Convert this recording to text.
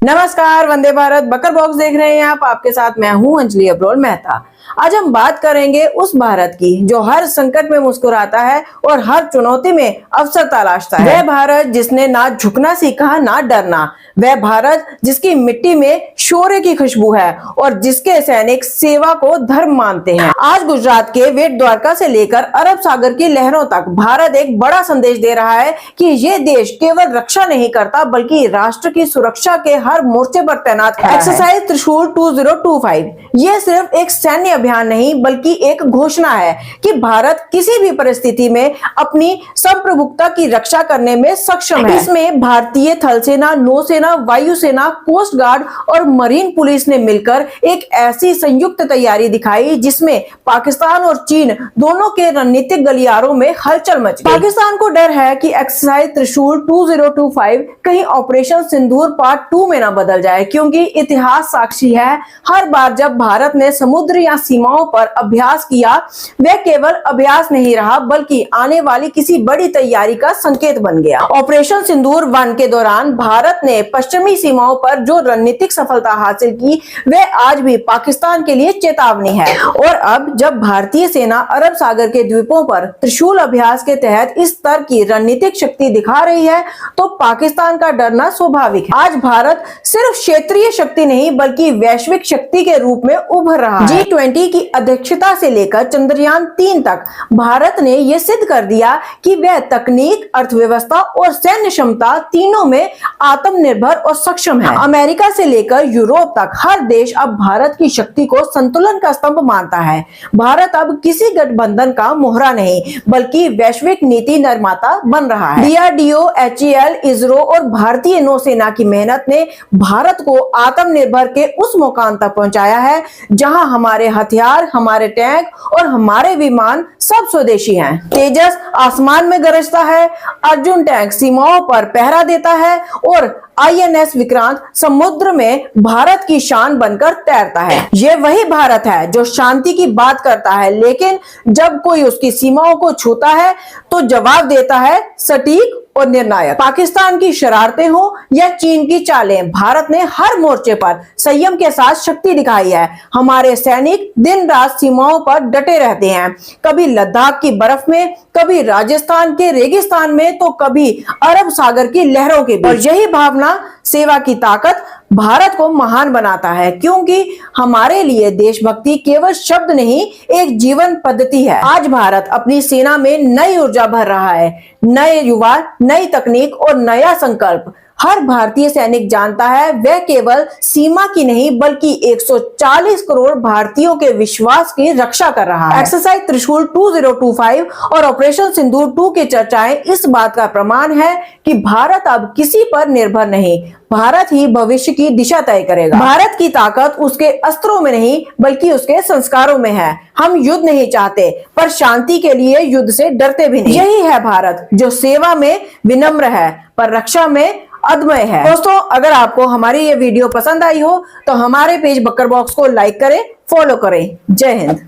नमस्कार, वंदे भारत बकर बॉक्स देख रहे हैं आप। आपके साथ मैं हूं अंजलि अब्रोल मेहता। आज हम बात करेंगे उस भारत की जो हर संकट में मुस्कुराता है और हर चुनौती में अवसर तलाशता है। वह भारत जिसने ना झुकना सीखा ना डरना। वह भारत जिसकी मिट्टी में शौर्य की खुशबू है और जिसके सैनिक सेवा को धर्म मानते हैं। आज गुजरात के बेट द्वारका से लेकर अरब सागर की लहरों तक भारत एक बड़ा संदेश दे रहा है कि ये देश केवल रक्षा नहीं करता बल्कि राष्ट्र की सुरक्षा के हर मोर्चे पर तैनात है। एक्सरसाइज त्रिशूल 2025 ये सिर्फ एक सैन्य अभियान नहीं बल्कि एक घोषणा है कि भारत किसी भी परिस्थिति में अपनी संप्रभुता की रक्षा करने में सक्षम है। इसमें भारतीय थल सेना, नौसेना, वायुसेना, कोस्ट गार्ड और मरीन पुलिस ने मिलकर एक ऐसी संयुक्त तैयारी दिखाई जिसमें पाकिस्तान और चीन दोनों के रणनीतिक गलियारों में हलचल मच गई। पाकिस्तान को डर है कि एक्सरसाइज त्रिशूल 2025 कहीं ऑपरेशन सिंदूर पार्ट 2 में न बदल जाए, क्योंकि इतिहास साक्षी है हर बार जब भारत ने समुद्र या सीमाओं पर अभ्यास किया वह केवल अभ्यास नहीं रहा बल्कि आने वाली किसी बड़ी तैयारी का संकेत बन गया। ऑपरेशन सिंदूर 1 के दौरान भारत ने पश्चिमी सीमाओं पर जो रणनीतिक सफलता हासिल की वह आज भी पाकिस्तान के लिए चेतावनी है। और अब जब भारतीय सेना अरब सागर के द्वीपों पर त्रिशूल अभ्यास के तहत इस स्तर की रणनीतिक शक्ति दिखा रही है तो पाकिस्तान का डरना स्वाभाविक है। आज भारत सिर्फ क्षेत्रीय शक्ति नहीं बल्कि वैश्विक शक्ति के रूप में उभर रहा है। G20 की अध्यक्षता से लेकर चंद्रयान 3 तक भारत ने यह सिद्ध कर दिया कि वह तकनीक, अर्थव्यवस्था और सैन्य क्षमता तीनों में आत्मनिर्भर और सक्षम है। अमेरिका से लेकर यूरोप तक हर देश अब भारत की शक्ति को संतुलन का स्तंभ मानता है। भारत अब किसी गठबंधन का मोहरा नहीं बल्कि वैश्विक नीति निर्माता बन रहा है। DRDO, HAL, इसरो और भारतीय नौसेना की मेहनत ने भारत को आत्मनिर्भर के उस मुकाम तक पहुंचाया है जहां हमारे हथियार, हमारे टैंक और हमारे विमान सब स्वदेशी हैं। तेजस आसमान में गरजता है, अर्जुन टैंक सीमाओं पर पहरा देता है और INS विक्रांत समुद्र में भारत की शान बनकर तैरता है। ये वही भारत है जो शांति की बात करता है लेकिन जब कोई उसकी सीमाओं को छूता है तो जवाब देता है सटीक और निर्णायक। पाकिस्तान की शरारतें हो या चीन की चालें, भारत ने हर मोर्चे पर संयम के साथ शक्ति दिखाई है। हमारे सैनिक दिन रात सीमाओं पर डटे रहते हैं, कभी लद्दाख की बर्फ में, कभी राजस्थान के रेगिस्तान में तो कभी अरब सागर की लहरों के बीच। और यही भावना, सेवा की ताकत भारत को महान बनाता है, क्योंकि हमारे लिए देशभक्ति केवल शब्द नहीं एक जीवन पद्धति है। आज भारत अपनी सेना में नई ऊर्जा भर रहा है, नए युवा, नई तकनीक और नया संकल्प। हर भारतीय सैनिक जानता है वह केवल सीमा की नहीं बल्कि 140 करोड़ भारतीयों के विश्वास की रक्षा कर रहा है। एक्सरसाइज त्रिशूल 2025 और ऑपरेशन सिंदूर 2 की चर्चाएं इस बात का प्रमाण है कि भारत अब किसी पर निर्भर नहीं, भारत ही भविष्य की दिशा तय करेगा। भारत की ताकत उसके अस्त्रों में नहीं बल्कि उसके संस्कारों में है। हम युद्ध नहीं चाहते पर शांति के लिए युद्ध से डरते भी नहीं। यही है भारत जो सेवा में विनम्र है पर रक्षा में अदम्य है। दोस्तों, अगर आपको हमारी ये वीडियो पसंद आई हो तो हमारे पेज बकर बॉक्स को लाइक करें, फॉलो करें। जय हिंद।